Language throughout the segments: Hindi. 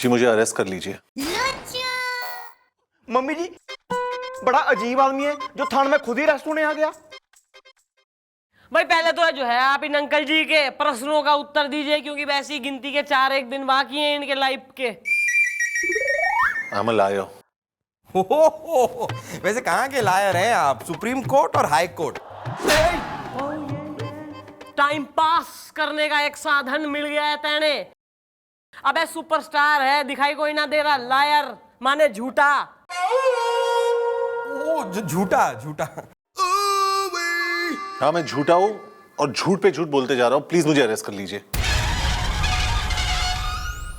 जी मुझे अरेस्ट कर लीजिए। मम्मी जी, बड़ा अजीब आदमी है जो थाने में खुद ही अरेस्ट होने आ गया। भाई पहले तो जो है आप इन अंकल जी के प्रश्नों का उत्तर दीजिए, क्योंकि वैसी गिनती के 4 दिन बाकी हैं इनके लाइफ के। I'm a liar। हो, वैसे कहाँ के लायर हैं आप? सुप्रीम कोर्ट और हाई कोर्ट। टाइम पास करने का एक साधन मिल गया है तेने। अबे सुपरस्टार है, दिखाई कोई ना दे रहा। लायर माने झूठा। ओ झूठा झूठा। हाँ मैं झूठा हूँ और झूठ पे झूठ बोलते जा रहा हूँ। प्लीज मुझे अरेस्ट कर लीजिए।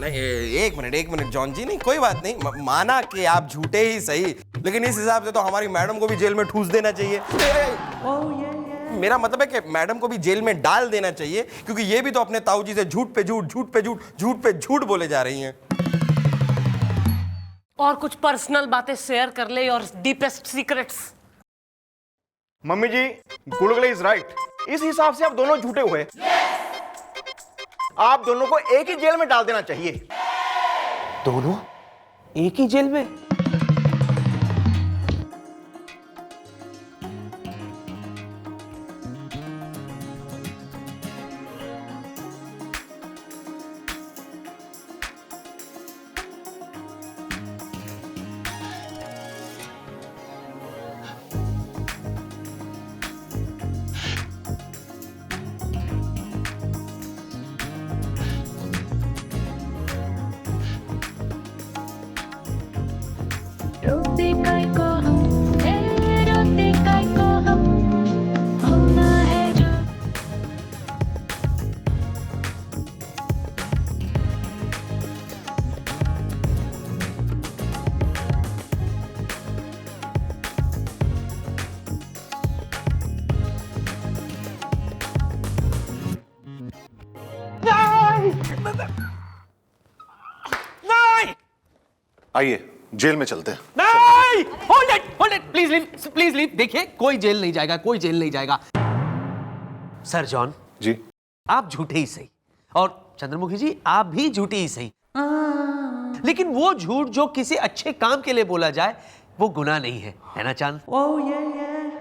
नहीं एक मिनट जॉन जी, नहीं कोई बात नहीं, माना कि आप झूठे ही सही, लेकिन इस हिसाब से तो हमारी मैडम को भी जेल में ठूस देना चाहिए। मेरा मतलब है कि मैडम को भी जेल में डाल देना चाहिए, क्योंकि ये भी तो अपने ताऊ जी से झूठ पे झूठ, झूठ पे झूठ, झूठ पे झूठ बोले जा रही हैं। और कुछ पर्सनल बातें शेयर कर ले और deepest secrets. Mummy ji, Gulgule is right. इस हिसाब से आप दोनों झूठे हुए। आप दोनों को एक ही जेल में डाल देना चाहिए। दोनों एक ही जेल में? रोते काय को हम, रोते काय को हम, होना है जो। आइए जेल में चलते हैं। नहीं! Hold it! Please leave. देखिए, कोई जेल नहीं जाएगा, कोई जेल नहीं जाएगा। सर जॉन जी आप झूठे ही सही, और चंद्रमुखी जी आप भी झूठी ही सही, लेकिन वो झूठ जो किसी अच्छे काम के लिए बोला जाए वो गुनाह नहीं है ना चांद?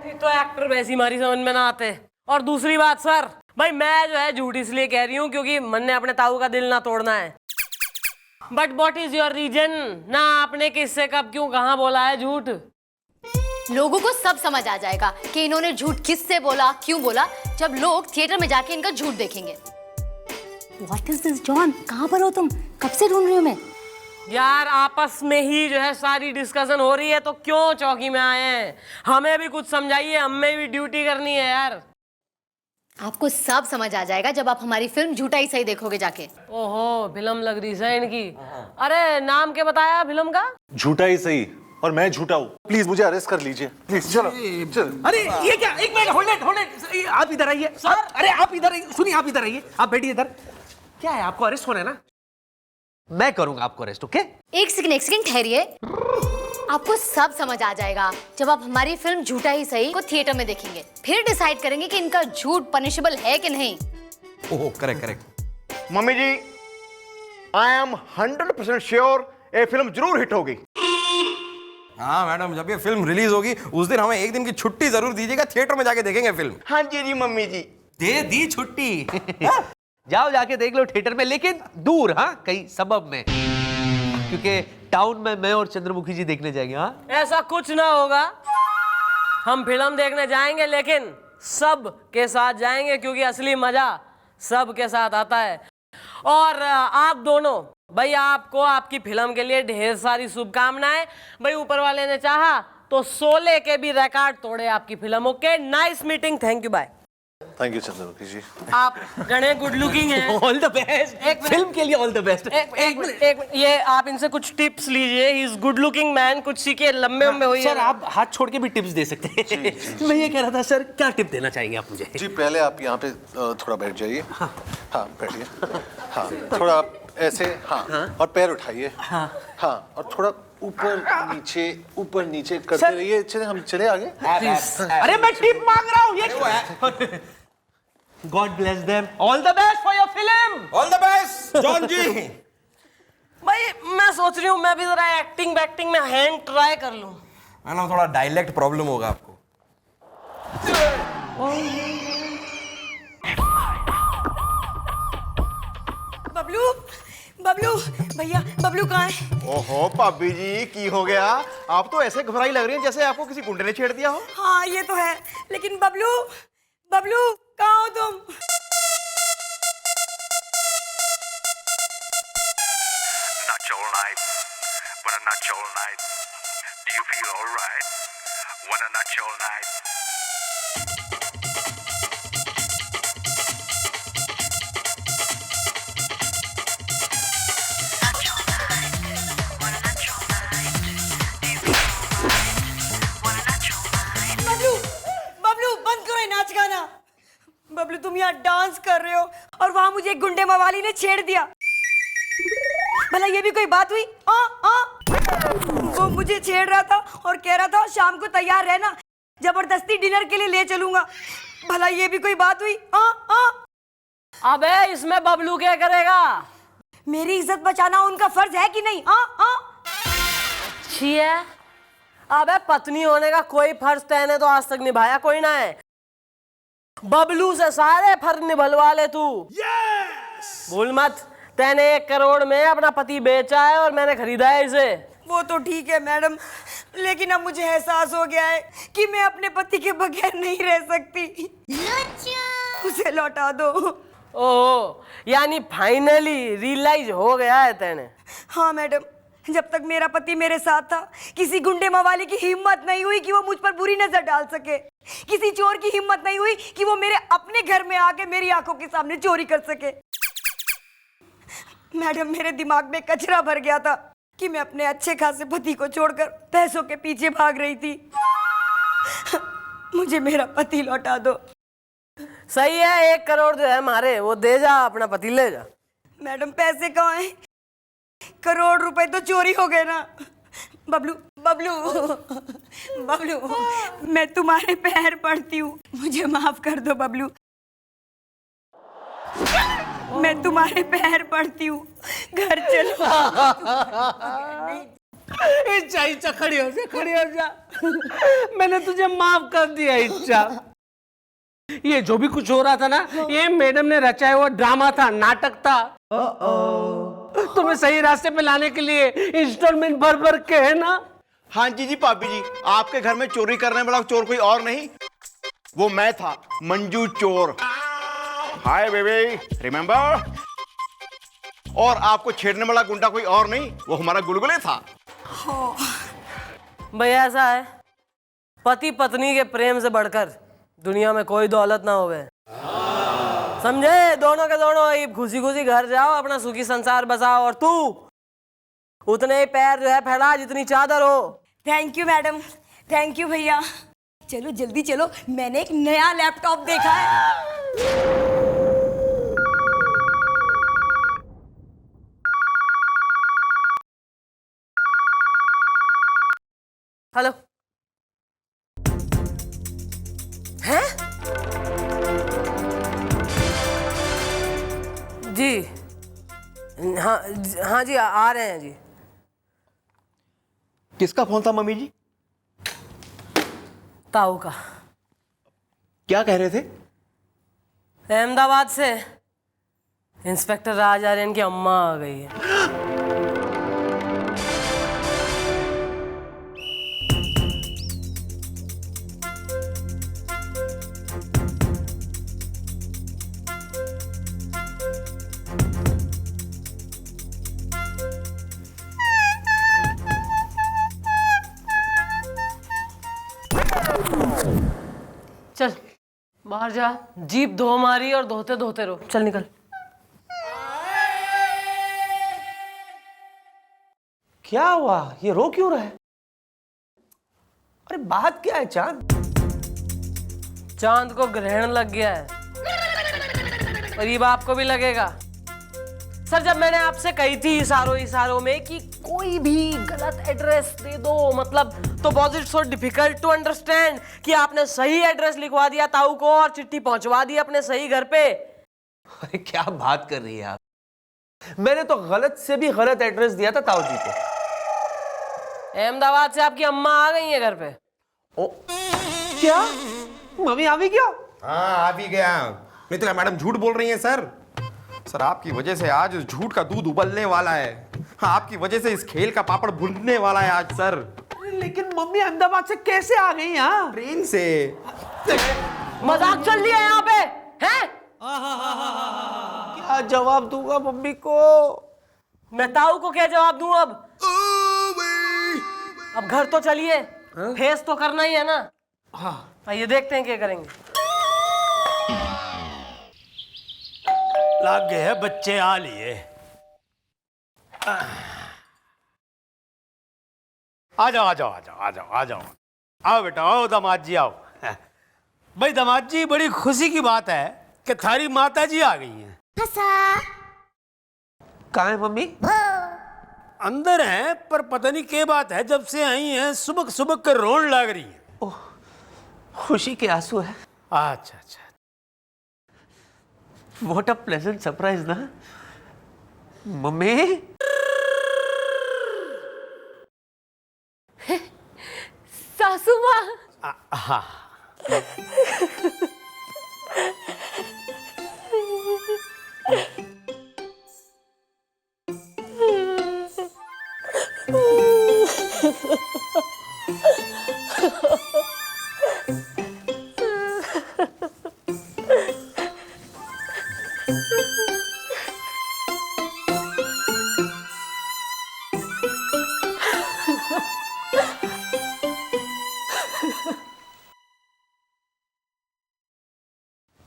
ये तो एक्टर वैसी मारी समझ में ना आते। और दूसरी बात सर, भाई मैं जो है झूठ इसलिए कह रही हूँ क्योंकि मन ने अपने ताऊ का दिल ना तोड़ना है। But what is your reason? ना आपने किससे कब क्यों कहाँ बोला है झूठ? लोगों को सब समझ आ जाएगा कि इन्होंने झूठ किससे बोला, क्यों बोला, जब लोग थिएटर में जाके इनका झूठ देखेंगे। What is this, John? कहाँ पर हो तुम? कब से ढूंढ रही हूँ मैं। यार आपस में ही जो है सारी डिस्कशन हो रही है, तो क्यों चौकी में आए हैं? हमें भी कुछ समझाइए, हमें भी ड्यूटी करनी है यार। आपको सब समझ आ जाएगा जब आप हमारी फिल्म झूठा ही सही देखोगे जाके। ओहो, फिल्म लग रही है इनकी। अरे नाम क्या बताया फिल्म का? झूठा ही सही, और मैं झूठा हूँ। प्लीज मुझे अरेस्ट कर लीजिए। प्लीज चलो चलो। अरे ये क्या? एक मिनट, होल्ड इट। आप इधर आइए सर। अरे आप इधर आइए, सुनिए, आप इधर आइए, आप बैठिए इधर। क्या है, आपको अरेस्ट होना है ना? मैं करूंगा आपको अरेस्ट, ओके? एक सेकंड ठहरिए। आपको सब समझ आ जाएगा जब आप हमारी फिल्म झूठा ही सही को थिएटर में देखेंगे। फिर डिसाइड करेंगे कि इनका झूठ पनिशेबल है कि नहीं। Oh correct. Mummy ji, I am 100% sure ये फिल्म जरूर हिट होगी। हाँ मैडम, जब ये फिल्म रिलीज होगी उस दिन हमें एक दिन की छुट्टी जरूर दीजिएगा, थिएटर में जाके देखेंगे फिल्म। हाँ जी जी मम्मी जी। दे दी छुट्टी। जाओ जाके देख लो थिएटर में, लेकिन दूर, हाँ कहीं सबब में, क्योंकि टाउन में मैं और चंद्रमुखी जी देखने जाएंगे। हाँ ऐसा कुछ ना होगा। हम फिल्म देखने जाएंगे, लेकिन सब के साथ जाएंगे, क्योंकि असली मजा सब के साथ आता है। और आप दोनों भाई, आपको आपकी फिल्म के लिए ढेर सारी शुभकामनाएं। भाई ऊपर वाले ने चाहा तो 16 के भी रिकॉर्ड तोड़े आपकी film. Okay, nice meeting, thank you, bye. Thank you Chandramukhi ji. आप घने गुड लुकिंग हैं। All the best. एक फिल्म के लिए ऑल द बेस्ट। एक मिनट, ये आप इनसे कुछ टिप्स लीजिए। He is good looking man, कुछ सीखिए, लंबे लंबे होइए। सर आप हाथ छोड़ के भी टिप्स दे सकते हैं। मैं ये कह रहा था सर, क्या टिप देना चाहेंगे आप मुझे? जी पहले आप यहाँ पे थोड़ा बैठ जाइए। हाँ बैठिए। हाँ थोड़ा आप ऐसे, हाँ और पैर उठाइए। हाँ और थोड़ा ऊपर नीचे करते रहिए। चले हम चले आगे। अरे मैं टिप मांग रहा हूँ, ये God bless them. All the best for your film. All the best John ji. भाई सोच रही हूँ मैं भी जरा एक्टिंग में हैंड ट्राई कर लूं। मैडम थोड़ा डायलेक्ट प्रॉब्लम होगा आपको। बबलू बबलू भैया बबलू कहाँ है? ओहो भाभी जी की हो गया? आप तो ऐसे घबराई लग रही हैं जैसे आपको किसी गुंडे ने छेड़ दिया हो। हाँ ये तो है, लेकिन बबलू बबलू कहाँ हो तुम? Not all night, wanna not all night. Do you feel alright? Wanna not all night. Bablu Bablu बंद करो ये नाच गाना। बबलू तुम यहाँ डांस कर रहे हो और वहां मुझे एक गुंडे मवाली ने छेड़ दिया। भला ये भी कोई बात हुई? वो मुझे छेड़ रहा था और कह रहा था शाम को तैयार रहना, जबरदस्ती डिनर के लिए ले चलूंगा। भला ये भी कोई बात हुई? अबे इसमें बबलू क्या करेगा? मेरी इज्जत बचाना उनका फर्ज है कि नहीं? अच्छी है। अबे पत्नी होने का कोई फर्ज तैने तो आज तक निभाया कोई ना है। बबलू से सारे फर्ज निभलवा ले तू। भूल मत, तैने 1 करोड़ में अपना पति बेचा है और मैंने खरीदा है इसे। वो तो ठीक है मैडम, लेकिन अब मुझे एहसास हो गया है कि मैं अपने पति के बगैर नहीं रह सकती। उसे लौटा दो। ओहो, यानी फाइनली रियलाइज हो गया है तेने? हाँ मैडम, जब तक मेरा पति मेरे साथ था किसी गुंडे मवाली की हिम्मत नहीं हुई कि वो मुझ पर बुरी नजर डाल सके। किसी चोर की हिम्मत नहीं हुई कि वो मेरे अपने घर में आके मेरी आंखों के सामने चोरी कर सके। मैडम मेरे दिमाग में कचरा भर गया था कि मैं अपने अच्छे खासे पति को छोड़कर पैसों के पीछे भाग रही थी। मुझे मेरा पति लौटा दो। सही है, 1 करोड़ जो है हमारे, वो दे जा, अपना पति ले जा। मैडम पैसे कहाँ हैं? करोड़ रुपए तो चोरी हो गए ना। बबलू बबलू बबलू, मैं तुम्हारे पैर पड़ती हूँ, मुझे माफ कर दो बबलू। मैं तुम्हारे पैर पड़ती हूँ, घर चलो। इच्छा खड़ी हो जा। मैंने तुझे माफ कर दिया इच्छा। ये जो भी कुछ हो रहा था ना, ये मैडम ने रचाया हुआ ड्रामा था, नाटक था। तुम्हें सही रास्ते पे लाने के लिए इंस्टॉलमेंट भर के, है ना? हाँ जी भाभी जी, आपके घर में चोरी करने वाला चोर कोई और नहीं, वो मैं था, मंजू चोर। Hi baby, remember? और आपको छेड़ने वाला गुंडा कोई और नहीं, वो हमारा गुलगुले था। भैया ऐसा है, पति पत्नी के प्रेम से बढ़कर दुनिया में कोई दौलत ना होवे, समझे? दोनों के दोनों खुशी खुशी घर जाओ, अपना सुखी संसार बसाओ, और तू उतने ही पैर जो है फैला जितनी चादर हो। Thank you madam, thank you भैया। चलो जल्दी चलो, मैंने एक नया लैपटॉप देखा है। हेलो, हैं? जी हाँ जी, आ रहे हैं जी। किसका फोन था मम्मी जी? ताऊ का। क्या कह रहे थे? अहमदाबाद से इंस्पेक्टर राज आर्यन की अम्मा आ गई है। चल बाहर जा, जीप धो मारी और धोते धोते रो। चल निकल। क्या हुआ? ये रो क्यों रहा है? अरे बात क्या है चांद? चांद को ग्रहण लग गया है और ये आपको भी लगेगा। सर, जब मैंने आपसे कही थी इशारों में कि कोई भी गलत एड्रेस दे दो, मतलब, तो was it so difficult to understand कि आपने सही एड्रेस लिखवा दिया ताऊ को और चिट्ठी पहुंचवा दी अपने सही घर पे। अरे क्या बात कर रही है आप? मैंने तो गलत से भी गलत एड्रेस दिया था ताऊ जी को। अहमदाबाद से आपकी अम्मा आ गई है घर पे। ओ, क्या मम्मी आ भी क्या? हाँ आ भी गया। नहीं तो मैडम झूठ बोल रही हैं सर। सर आपकी वजह से आज झूठ का दूध उबलने वाला है। हाँ आपकी वजह से इस खेल का पापड़ भुनने वाला है आज सर। लेकिन मम्मी अहमदाबाद से कैसे आ गई यहाँ? ट्रेन से। मजाक चल रही है यहाँ पे हैं? क्या जवाब दूंगा मम्मी को? मैं ताऊ को क्या जवाब दूं अब? अब घर तो चलिए, फेस तो करना ही है ना। हाँ आइए देखते हैं क्या करेंगे। लग गए हैं बच्चे आ लिए। आ जाओ आ जाओ आ जाओ आ जाओ आ जाओ। आओ बेटा आओ दामाद जी आओ। भाई दामाद जी बड़ी खुशी की बात है कि थारी माता जी आ गई हैं। कहाँ है मम्मी? अंदर हैं पर पता नहीं क्या बात है, जब से आई हैं सुबह सुबह कर रोन लग रही है। ओह, खुशी के आंसू है। अच्छा अच्छा। व्हाट अ प्लेजेंट सरप्राइज ना मम्मी। सासू माँ। हाँ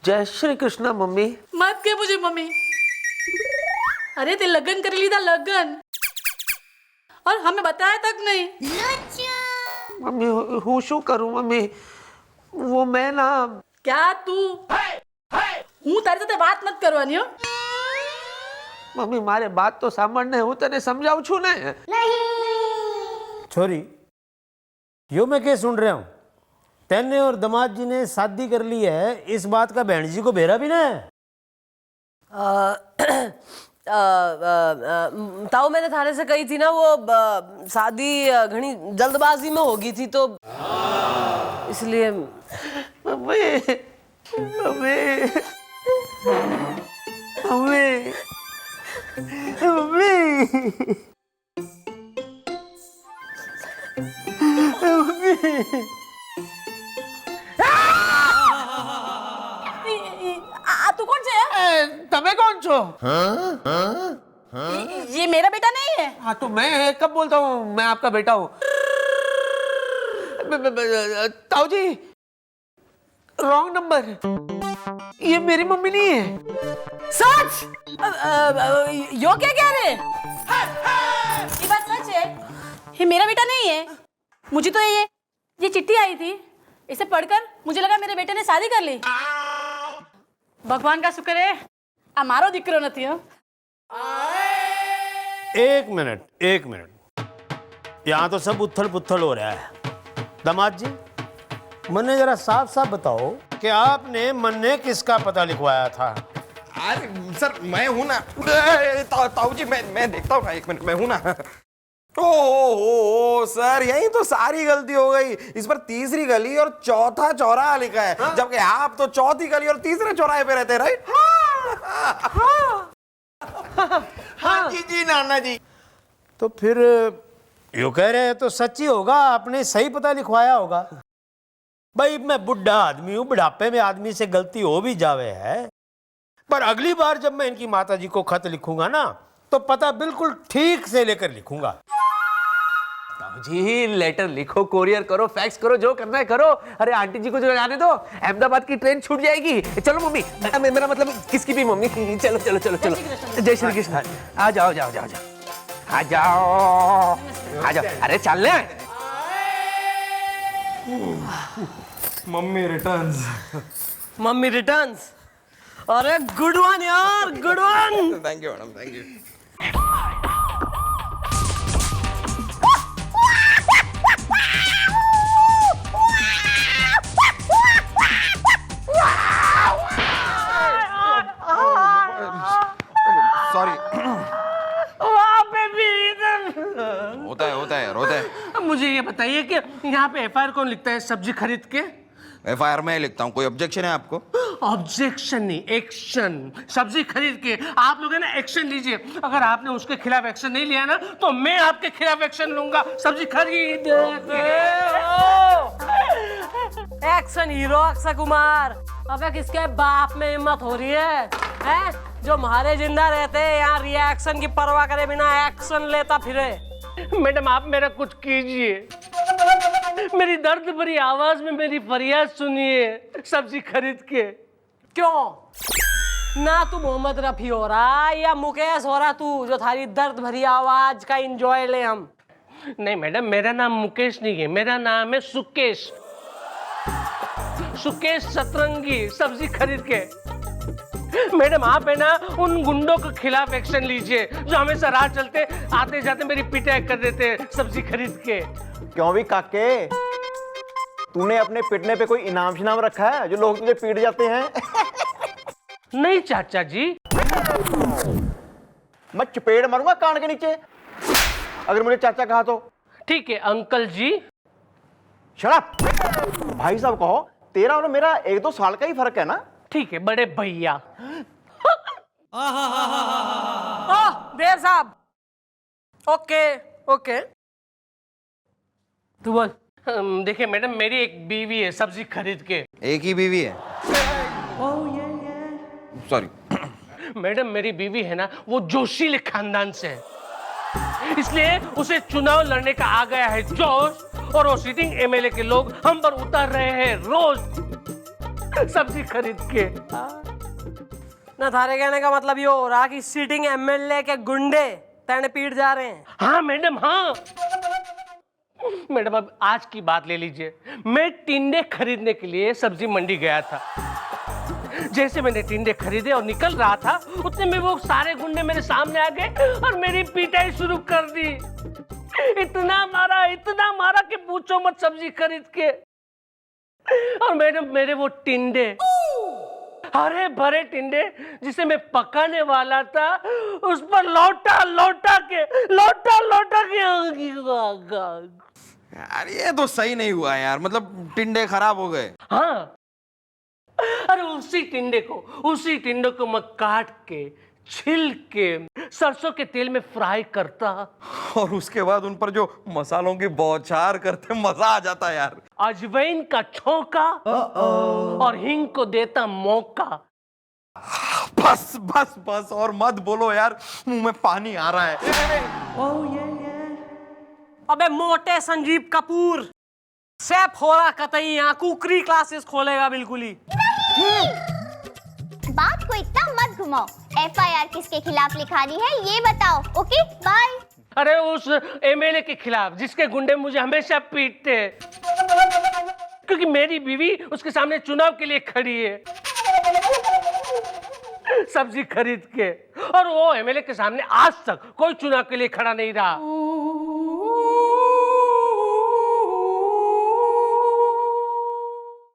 जय श्री कृष्णा मम्मी। मत के मुझे मम्मी। अरे ते लगन कर ली था लगन, और हमें बताया तक नहीं। मम्मी हूँ शू करूँ मम्मी? वो मैं ना। क्या तू हूँ तारे साथे बात मत करवानी हो। मम्मी मारे बात तो सामान्य हूँ तने समझाऊ छू ने। छोरी यो मैं क्या सुन रहा हूँ? तेने और दामाद जी ने शादी कर ली है, इस बात का बहन जी को बेरा भी ना है? ताऊ मैंने थाने से कही थी ना, वो शादी घनी जल्दबाजी में होगी थी तो इसलिए। मम्मी मम्मी मम्मी मम्मी तू कौन से है? तमे कौन छो? ये मेरा बेटा नहीं है। हाँ तो मैं कब बोलता हूँ मैं आपका बेटा हूँ? ताऊ जी रॉन्ग नंबर, ये मेरी मम्मी नहीं है। सच? यो क्या कह रहे? ये बात सच है, ये मेरा बेटा नहीं है। मुझे तो ये चिट्ठी आई थी, इसे पढ़कर मुझे लगा मेरे बेटे ने शादी कर ली। भगवान का शुक्र है हमारो दिक्रो नहीं है। एक मिनट, यहाँ तो सब उथल पुथल हो रहा है। दामाद जी मन्ने जरा साफ साफ बताओ कि आपने मन्ने किसका पता लिखवाया था? अरे सर मैं हूं ना। ताऊ जी मैं देखता हूँ ना, एक मिनट मैं हूं ना। ओ सर यही तो सारी गलती हो गई। इस पर तीसरी गली और चौथा चौराहा लिखा है। हाँ? जबकि आप तो चौथी गली और तीसरे चौराहे पे रहते हैं, राइट? हाँ जी नाना जी। तो फिर यो कह रहे हैं तो सच्ची होगा, आपने सही पता लिखवाया होगा। भाई मैं बुढ़ा आदमी हूँ, बुढ़ापे में आदमी से गलती हो भी जावे है, पर अगली बार जब मैं इनकी माता जी को खत लिखूंगा ना तो पता बिल्कुल ठीक से लेकर लिखूंगा। जी लेटर लिखो, कोरियर करो, फैक्स करो, जो करना है करो। अरे आंटी जी को जो जाने दो, अहमदाबाद की ट्रेन छूट जाएगी। चलो मम्मी, मेरा मतलब किसकी भी मम्मी। चलो चलो चलो चलो। जय श्री कृष्ण। आ जाओ जाओ जाओ जाओ आ जाओ आ जाओ। अरे चलने। Mummy returns. अरे गुड वन यार, good one. Thank you madam, thank you. Sorry मुझे ये बताइए कि यहाँ पे एफआईआर कौन लिखता है सब्जी खरीद के? एफआईआर में लिखता हूँ, कोई ऑब्जेक्शन है आपको? ऑब्जेक्शन नहीं, एक्शन। सब्जी खरीद के आप लोग है ना एक्शन लीजिए। अगर आपने उसके खिलाफ एक्शन नहीं लिया ना तो मैं आपके खिलाफ एक्शन लूंगा। सब्जी खरीद एक्शन हीरो अक्षय कुमार। अबे किसके बाप में हिम्मत हो रही है, हैं? जो मारे जिंदा रहते हैं यहाँ रिएक्शन की परवाह करे बिना एक्शन लेता फिरे। मैडम आप मेरा कुछ कीजिए, मेरी दर्द भरी आवाज में मेरी फरियाद सुनिए सब्जी खरीद के। क्यों ना तू मोहम्मद रफी हो रहा या मुकेश हो रहा तू जो थारी दर्द भरी आवाज का एंजॉय ले हम? नहीं मैडम, मेरा नाम मुकेश नहीं है, मेरा नाम है सुकेश। सुकेश सतरंगी, सब्जी खरीद के। मैडम आप है ना उन गुंडों के खिलाफ एक्शन लीजिए जो हमेशा राह चलते आते जाते मेरी पिटाई कर देते हैं सब्जी खरीद के। क्यों भी काके, तूने अपने पिटने पे कोई इनाम शिनाम रखा है जो लोग तुझे पीट जाते हैं? नहीं चाचा जी। मैं चपेट मारूंगा कान के नीचे अगर मुझे चाचा कहा तो। ठीक है अंकल जी। शराब भाई साहब कहो, तेरा और मेरा 1-2 साल का ही फर्क है ना? ठीक है बड़े भैया। देव साहब ओके ओके तू बोल। देखिए मैडम मेरी एक बीवी है सब्जी खरीद के। एक ही बीवी है? सॉरी मैडम मेरी बीवी है ना वो जोशीले खानदान से है, इसलिए उसे चुनाव लड़ने का आ गया है जोश। और वो सिटिंग एमएलए के लोग हम पर उतर रहे हैं रोज सब्जी खरीद के। ना थारे कहने का मतलब ये हो रहा कि सिटिंग एमएलए के गुंडे तेने पीट जा रहे हैं? हाँ मैडम हाँ। मैडम अब आज की बात ले लीजिए, मैं टिंडे खरीदने के लिए सब्जी मंडी गया था। जैसे मैंने टिंडे खरीदे और निकल रहा था उतने में वो सारे गुंडे मेरे सामने आ गए और मेरी पिटाई शुरू कर दी। इतना मारा कि पूछो मत सब्जी खरीद के। और मैडम मेरे वो टिंडे, हरे भरे टिंडे जिसे मैं पकाने वाला था उस पर लौटा के यार ये तो सही नहीं हुआ यार, मतलब टिंडे खराब हो गए। हाँ अरे उसी टिंडे को मैं काट के छिल के सरसों के तेल में फ्राई करता और उसके बाद उन पर जो मसालों की बौछार करते मजा आ जाता यार। अजवाइन का छौंका और हिंग को देता मौका। बस और मत बोलो यार, मुंह में पानी आ रहा है। अबे मोटे संजीव कपूर सेफ हो रहा कतई यहाँ कुकरी क्लासेस खोलेगा बिल्कुल ही। बात को इतना मत घुमाओ। एफआईआर किसके खिलाफ लिखानी है ये बताओ। Okay bye. अरे उस एमएलए के खिलाफ जिसके गुंडे मुझे हमेशा पीटते हैं, क्योंकि मेरी बीवी उसके सामने चुनाव के लिए खड़ी है सब्जी खरीद के। और वो एमएलए के सामने आज तक कोई चुनाव के लिए खड़ा नहीं रहा।